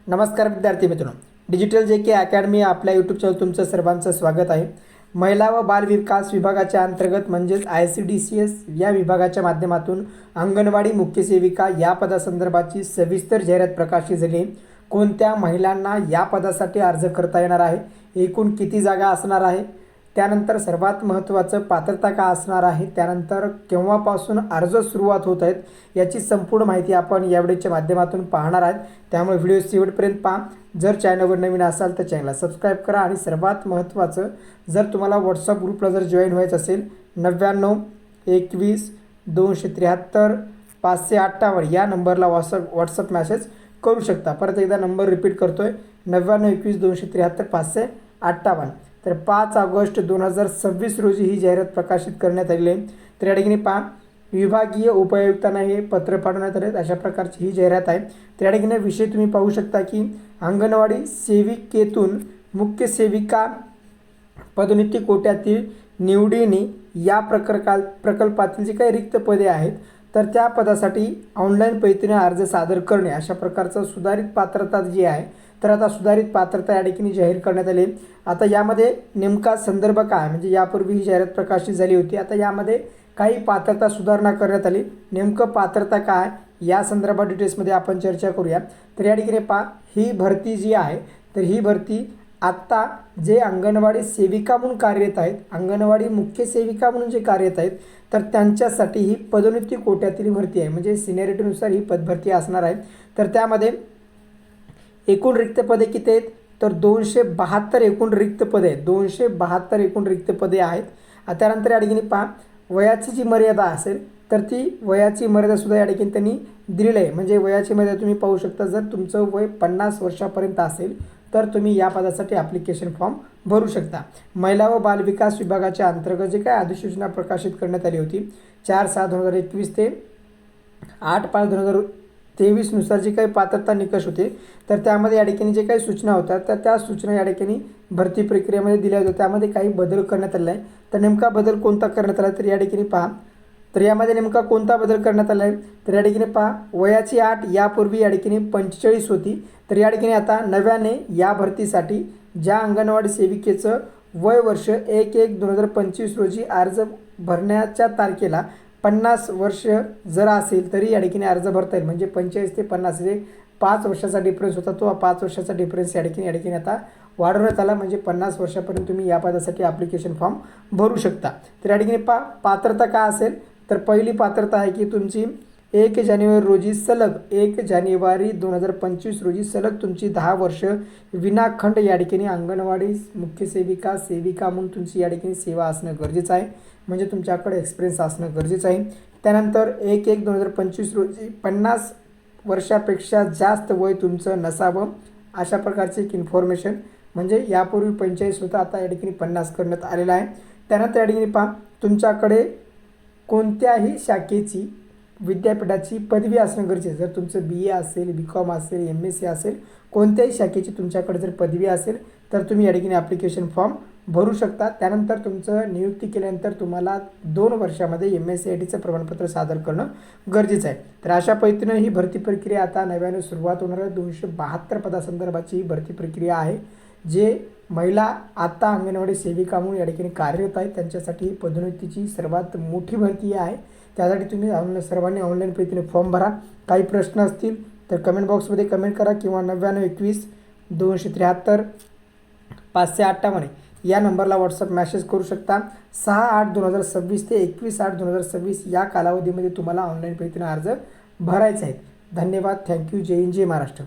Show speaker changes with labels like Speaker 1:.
Speaker 1: नमस्कार विद्यार्थी मित्रांनो, डिजिटल जे अकॅडमी आपल्या यूट्यूब चॅनल तुमचं सर्वांचं स्वागत आहे। महिला व बाल विकास विभागाच्या अंतर्गत म्हणजेच ICDCS या विभागाच्या माध्यमातून अंगणवाडी मुख्य सेविका या पदासंदर्भाची सविस्तर जाहिरात प्रकाशित झाली। कोणत्या महिलांना या पदासाठी अर्ज करता येणार आहे, एकूण किती जागा असणार आहे, त्यानंतर सर्वात महत्त्वाचं पात्रता का असणार आहे, त्यानंतर केव्हापासून अर्ज सुरुवात होत आहेत याची संपूर्ण माहिती आपण या व्हिडिओच्या माध्यमातून पाहणार आहोत। त्यामुळे व्हिडिओ शेवटपर्यंत पहा। जर चॅनलवर नवीन असाल तर चॅनलला सबस्क्राइब करा आणि सर्वात महत्त्वाचं जर तुम्हाला व्हॉट्सअप ग्रुपला जर जॉईन व्हायचं असेल 99 21 273 558 या नंबरला व्हॉट्सअप मेसेज करू शकता। परत एकदा नंबर रिपीट करतोय 99 21 273 558। तर 5 ऑगस्ट 2026 रोजी ही जाहिरात प्रकाशित करण्यात आली आहे। तर या ठिकाणी पहा, विभागीय उपायुक्तांना हे पत्र पाठवण्यात आले, अशा प्रकारची ही जाहिरात आहे। तर या ठिकाणी विषय तुम्ही पाहू शकता की अंगणवाडी सेविकेतून मुख्य सेविका पदोन्नती कोट्यातील निवडीने या प्रकल्पातील जी काही रिक्त पदे आहेत तर त्या पदासाठी ऑनलाईन पद्धतीने अर्ज सादर करणे, अशा प्रकारचं सुधारित पात्रता जी आहे तर आता सुधारित पात्रता या ठिकाणी जाहीर करण्यात आली। आता यामध्ये नेमका संदर्भ काय, म्हणजे यापूर्वी ही जाहिरात प्रकाशित झाली होती, आता यामध्ये काही पात्रता सुधारणा करण्यात आली। नेमकं पात्रता काय या संदर्भात डिटेल्समध्ये आपण चर्चा करूया। तर या ठिकाणी पहा, ही भरती जी आहे तर ही भरती आत्ता जे अंगणवाडी सेविका म्हणून कार्यरत आहेत, अंगणवाडी मुख्य सेविका म्हणून जे कार्यरत आहेत तर त्यांच्यासाठी ही पदोन्नती कोट्यातील भरती आहे, म्हणजे सिनियरिटीनुसार ही पदभरती असणार आहे। तर त्यामध्ये एकूण रिक्त पदे किती आहेत तर 272 एकूण रिक्त पदे आहेत, 272 एकूण रिक्त पदे आहेत। त्यानंतर या ठिकाणी पहा, वयाची जी मर्यादा असेल तर ती वयाची मर्यादासुद्धा या ठिकाणी त्यांनी दिलेली आहे, म्हणजे वयाची मर्यादा तुम्ही पाहू शकता, जर तुमचं वय 50 वर्षापर्यंत असेल तर तुम्ही या पदासाठी ॲप्लिकेशन फॉर्म भरू शकता। महिला व बाल विकास विभागाच्या अंतर्गत जे काय अधिसूचना प्रकाशित करण्यात आली होती 4/7/2021 ते 8/5/2023 नुसार जे काही पात्रता निकष होते तर त्यामध्ये या ठिकाणी जे काही सूचना होत्या तर त्या सूचना या ठिकाणी भरती प्रक्रियेमध्ये दिल्या होत्या, त्यामध्ये काही बदल करण्यात आले आहे। तर नेमका बदल कोणता करण्यात आला तर या ठिकाणी पहा, तर यामध्ये नेमका कोणता बदल करण्यात आला आहे तर या ठिकाणी पहा, वयाची 8 यापूर्वी या ठिकाणी 45 होती, तर या ठिकाणी आता नव्याने या भरतीसाठी ज्या अंगणवाडी सेविकेचं वय वर्ष 1/1/2025 रोजी अर्ज भरण्याच्या तारखेला 50 वर्ष जर असेल तरी या ठिकाणी अर्ज भरता येईल, म्हणजे 45 ते 50 जे 5 वर्षाचा डिफरन्स होता तो 5 वर्षाचा डिफरन्स या ठिकाणी आता वाढवण्यात आला, म्हणजे 50 वर्षापर्यंत तुम्ही या पदासाठी ॲप्लिकेशन फॉर्म भरू शकता। तर या ठिकाणी पात्रता काय असेल तर पहिली पात्रता आहे की तुमची 1 जानेवारी रोजी सलग 1 जानेवारी 2025 रोजी सलग तुमची 10 वर्ष विनाखंड या ठिकाणी अंगणवाडी मुख्य सेविका म्हणून तुमची या ठिकाणी सेवा असणं गरजेचं आहे, म्हणजे तुमच्याकडे एक्सपिरियन्स असणं गरजेचं आहे। त्यानंतर 1/1/2025 रोजी 50 वर्षापेक्षा जास्त वय तुमचं नसावं, अशा प्रकारची एक इन्फॉर्मेशन, म्हणजे यापूर्वी 45 होतं आता या ठिकाणी 50 करण्यात आलेला आहे। त्यानंतर या ठिकाणी पहा, तुमच्याकडे कोणत्याही शाखेची विद्यापीठाची पदवी असणं गरजेचं, जर तुमचं BA असेल, BCom असेल, MSc असेल, कोणत्याही शाखेची तुमच्याकडे जर पदवी असेल तर तुम्ही या ठिकाणी ॲप्लिकेशन फॉर्म भरू शकता। त्यानंतर तुमचं नियुक्ती केल्यानंतर तुम्हाला 2 वर्षामध्ये MSc प्रमाणपत्र सादर करणं गरजेचं आहे। तर अशा पद्धतीनं ही भरती प्रक्रिया आता नव्याने सुरुवात होणार आहे। 272 पदासंदर्भाची ही भरती प्रक्रिया आहे, जे महिला आता अंगणवाडी सेविका म्हणून या ठिकाणी कार्यरत आहेत त्यांच्यासाठी ही पदोन्नतीची सर्वात मोठी भरती आहे। त्यासाठी तुम्ही सर्वांनी ऑनलाईन पद्धतीने फॉर्म भरा। काही प्रश्न असतील तर कमेंट बॉक्समध्ये कमेंट करा किंवा 99 21 273 558 या नंबरला व्हॉट्सअप मेसेज करू शकता। 6/8/2026 ते 21/8/2026 या कालावधीमध्ये तुम्हाला ऑनलाईन पद्धतीने अर्ज भरायचे आहेत। धन्यवाद, थँक्यू, जय हिंद, जय महाराष्ट्र।